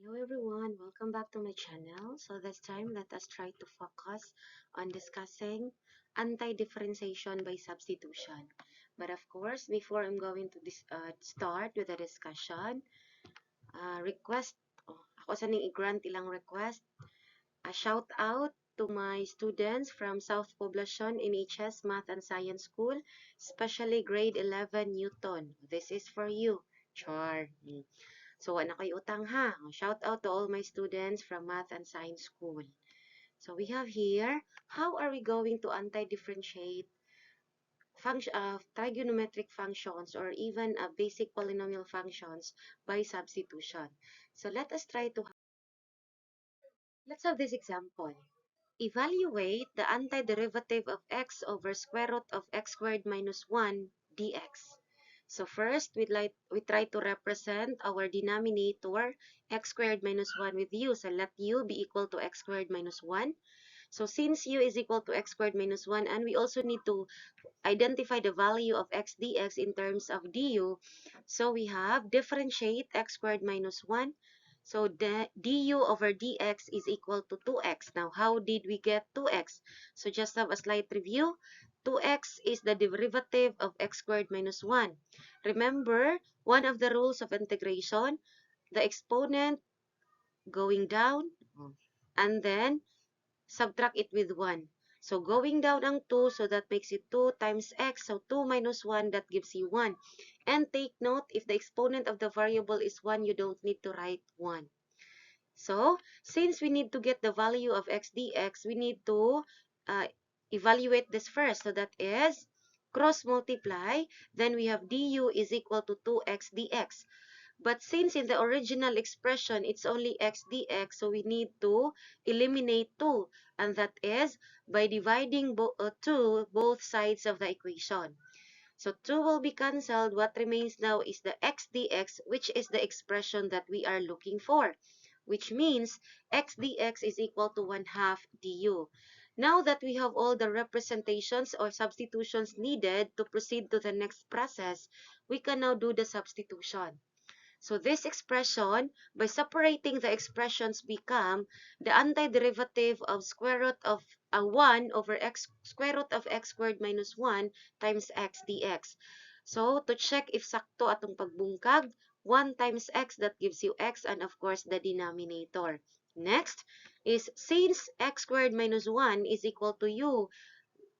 Hello everyone, welcome back to my channel. So this time, let us try to focus on discussing anti-differentiation by substitution. But of course, before I'm going to start with the discussion, request, ako sa ning i-grant ilang request, a shout out to my students from South Poblacion NHS Math and Science School, especially grade 11 Newton. This is for you, Char. So, wala kayo utang ha. Shout out to all my students from Math and Science School. So, we have here, how are we going to anti-differentiate trigonometric functions or even basic polynomial functions by substitution? So, let's have this example. Evaluate the antiderivative of x over square root of x squared minus 1 dx. So first, we try to represent our denominator x squared minus 1 with u. So let u be equal to x squared minus 1. So since u is equal to x squared minus 1, and we also need to identify the value of x dx in terms of du, so we have differentiate x squared minus 1. So the du over dx is equal to 2x. Now, how did we get 2x? So just have a slight review. 2x is the derivative of x squared minus 1. Remember, one of the rules of integration, the exponent going down, and then subtract it with 1. So going down ang 2, so that makes it 2 times x. So 2 minus 1, that gives you 1. And take note, if the exponent of the variable is 1, you don't need to write 1. So, since we need to get the value of x dx, we need to uh, evaluate this first. So that is cross multiply. Then we have du is equal to 2x dx. But since in the original expression, it's only x dx, so we need to eliminate 2. And that is by dividing 2 both sides of the equation. So 2 will be cancelled. What remains now is the x dx, which is the expression that we are looking for, which means x dx is equal to 1/2 du. Now that we have all the representations or substitutions needed to proceed to the next process, we can now do the substitution. So this expression, by separating the expressions, become the antiderivative of square root of 1 over x square root of x squared minus 1 times x dx. So to check if sakto atong pagbungkag, 1 times x, that gives you x, and of course the denominator. Next is, since x squared minus 1 is equal to u,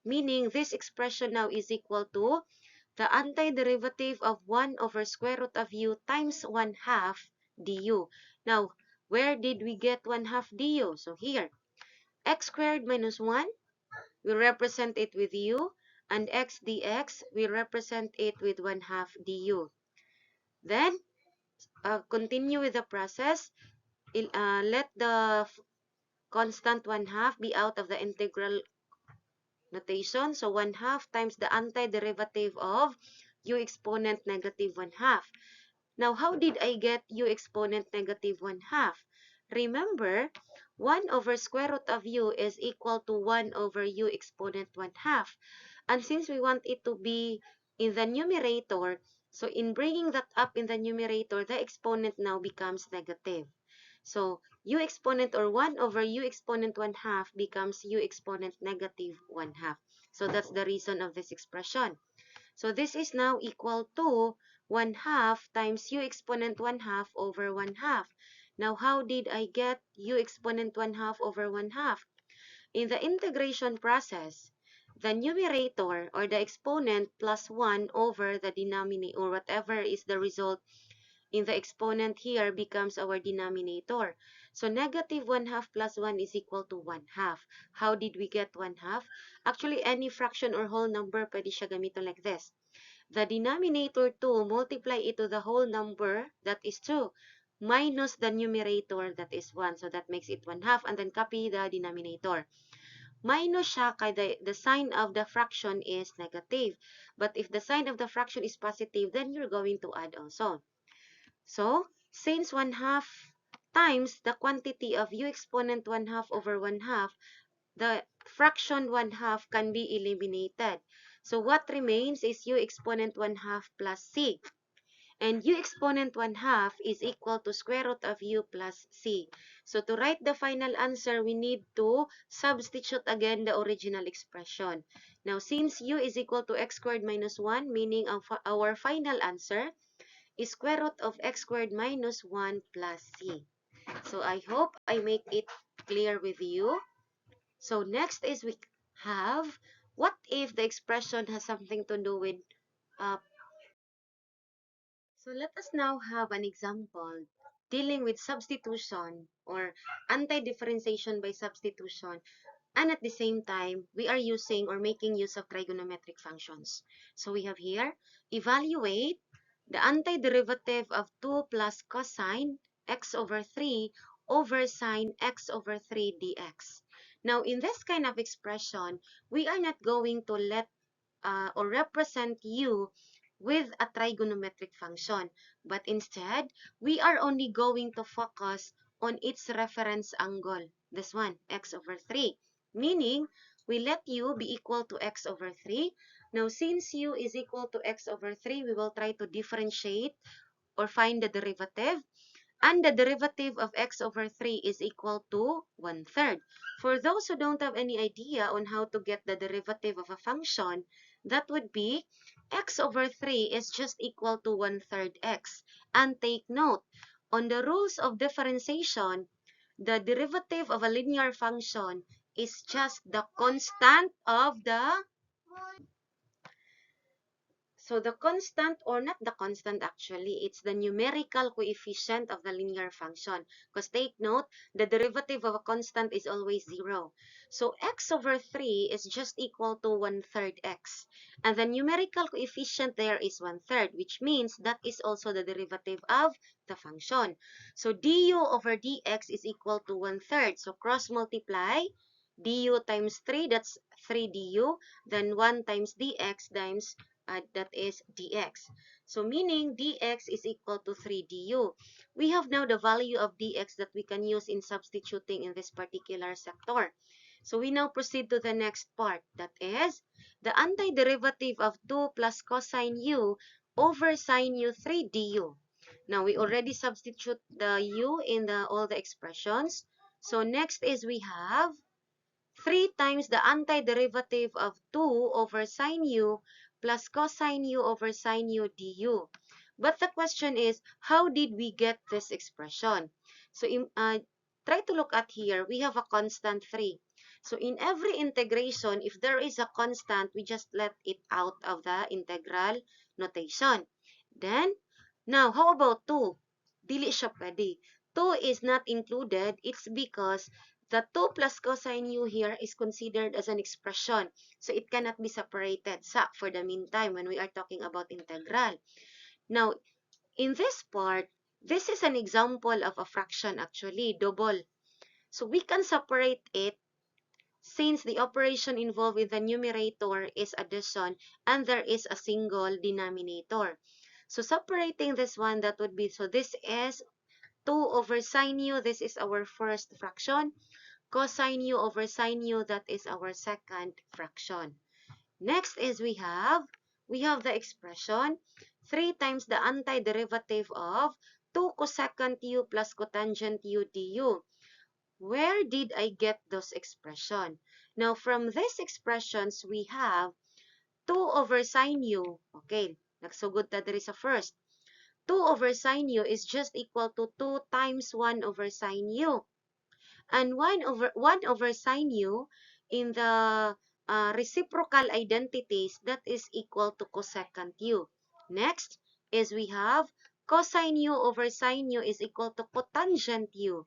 meaning this expression now is equal to the antiderivative of 1 over square root of u times 1/2 du. Now, where did we get 1/2 du? So here, x squared minus 1, we represent it with u, and x dx, we represent it with 1/2 du. Then, continue with the process. Let the constant 1/2 be out of the integral notation. So 1/2 times the antiderivative of u exponent negative 1/2. Now, how did I get u exponent negative 1/2? Remember, 1 over square root of u is equal to 1 over u exponent 1/2. And since we want it to be in the numerator, so in bringing that up in the numerator, the exponent now becomes negative. So, u exponent or 1 over u exponent 1/2 becomes u exponent negative 1/2. So, that's the reason of this expression. So, this is now equal to 1/2 times u exponent 1/2 over 1/2. Now, how did I get u exponent 1/2 over 1/2? In the integration process, the numerator or the exponent plus 1 over the denominator, or whatever is the result in the exponent here, becomes our denominator. So negative 1/2 plus 1 is equal to 1/2. How did we get 1/2? Actually, any fraction or whole number, pwede siya gamitin like this. The denominator 2, multiply it to the whole number, that is 2, minus the numerator, that is 1. So that makes it 1/2, and then copy the denominator. Minus siya kaya the sign of the fraction is negative. But if the sign of the fraction is positive, then you're going to add also. So, since 1/2 times the quantity of u exponent 1/2 over 1/2, the fraction 1/2 can be eliminated. So, what remains is u exponent 1/2 plus c. And u exponent 1/2 is equal to square root of u plus c. So to write the final answer, we need to substitute again the original expression. Now, since u is equal to x squared minus 1, meaning our final answer is square root of x squared minus 1 plus c. So I hope I make it clear with you. So next is we have, what if the expression has something to do with uh, so let us now have an example dealing with substitution or anti-differentiation by substitution, and at the same time, we are using or making use of trigonometric functions. So we have here, evaluate the antiderivative of 2 plus cosine x over 3 over sine x over 3 dx. Now, in this kind of expression, we are not going to let or represent u with a trigonometric function. But instead, we are only going to focus on its reference angle. This one, x over 3. Meaning, we let u be equal to x over 3. Now, since u is equal to x over 3, we will try to differentiate or find the derivative. And the derivative of x over 3 is equal to 1/3. For those who don't have any idea on how to get the derivative of a function, that would be x over 3 is just equal to 1/3 x. And take note, on the rules of differentiation, the derivative of a linear function is just the constant of the So the constant, or not the constant actually, it's the numerical coefficient of the linear function. Because take note, the derivative of a constant is always 0. So x over 3 is just equal to 1/3 x. And the numerical coefficient there is 1/3, which means that is also the derivative of the function. So du over dx is equal to 1/3. So cross multiply, du times 3, that's 3 du. Then 1 times dx times that is dx. So meaning dx is equal to 3 du. We have now the value of dx that we can use in substituting in this particular sector. So we now proceed to the next part. That is the antiderivative of 2 plus cosine u over sine u 3 du. Now we already substitute the u in all the expressions. So next is we have 3 times the antiderivative of 2 over sine u plus cosine u over sine u du. But the question is, how did we get this expression? So try to look at here. We have a constant 3. So in every integration, if there is a constant, we just let it out of the integral notation. Then, now, how about 2? Dili siya pwede. 2 is not included. It's because the 2 plus cosine u here is considered as an expression. So it cannot be separated for the meantime when we are talking about integral. Now, in this part, this is an example of a fraction actually, double. So we can separate it since the operation involved in the numerator is addition and there is a single denominator. So separating this one, that would be, so this is 2 over sine u, this is our first fraction. Cosine u over sine u, that is our second fraction. Next is we have the expression 3 times the antiderivative of 2 cosecant u plus cotangent u du. Where did I get those expression? Now, from these expressions, we have 2 over sine u. Okay, nagsugod ta diri sa first. 2 over sine u is just equal to 2 times 1 over sine u. And 1 over sine u in the reciprocal identities, that is equal to cosecant u. Next is we have cosine u over sine u is equal to cotangent u.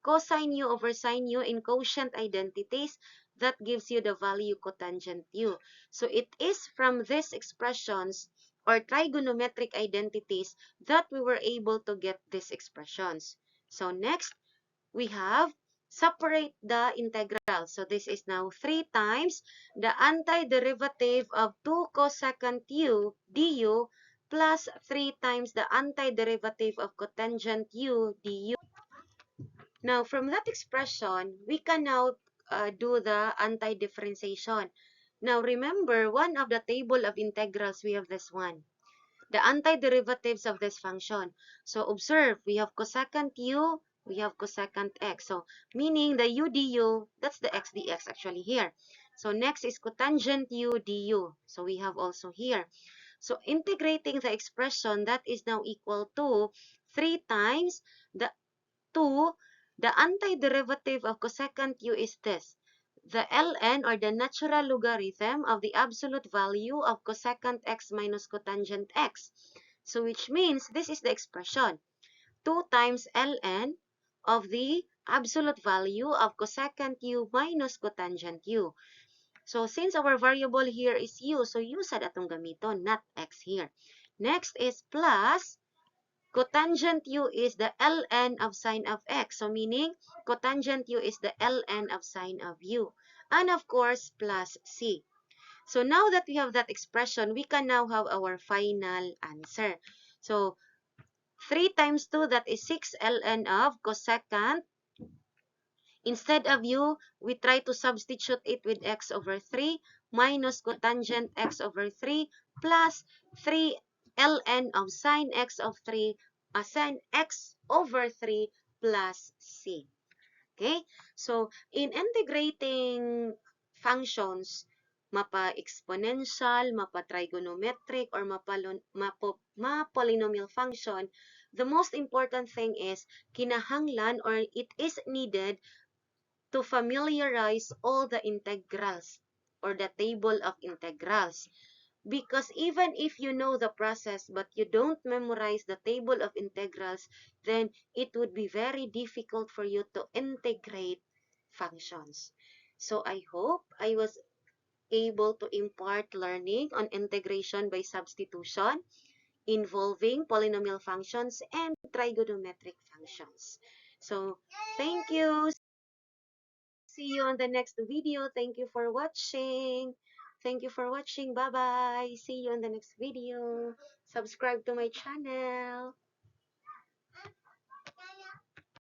Cosine u over sine u in quotient identities, that gives you the value cotangent u. So it is from these expressions or trigonometric identities that we were able to get these expressions. So next, we have separate the integral. So this is now 3 times the antiderivative of 2 cosecant u du plus 3 times the antiderivative of cotangent u du. Now, from that expression, we can now do the anti-differentiation. Now, remember, one of the table of integrals, we have this one. the antiderivatives of this function. So observe, we have cosecant u, we have cosecant x. So meaning the u du, that's the x dx actually here. So next is cotangent u du. So we have also here. So integrating the expression, that is now equal to 3 times the 2, the antiderivative of cosecant u is this. The ln, or the natural logarithm of the absolute value of cosecant x minus cotangent x. So which means this is the expression. 2 times ln of the absolute value of cosecant u minus cotangent u. So since our variable here is u, so u sad atong gamiton, not x here. Next is plus cotangent u is the ln of sine of x. So meaning, cotangent u is the ln of sine of u. And of course, plus c. So now that we have that expression, we can now have our final answer. So 3 times 2, that is 6 ln of cosecant. Instead of u, we try to substitute it with x over 3 minus cotangent x over 3 plus 3 ln of sine x of 3 sine x over 3 plus c. Okay? So, in integrating functions, mapa-exponential, mapa-trigonometric, or ma-polynomial function, the most important thing is kinahanglan, or it is needed to familiarize all the integrals or the table of integrals. Because even if you know the process but you don't memorize the table of integrals, then it would be very difficult for you to integrate functions. So I hope I was able to impart learning on integration by substitution involving polynomial functions and trigonometric functions. So thank you. See you on the next video. Thank you for watching. Thank you for watching. Bye-bye. See you on the next video. Subscribe to my channel.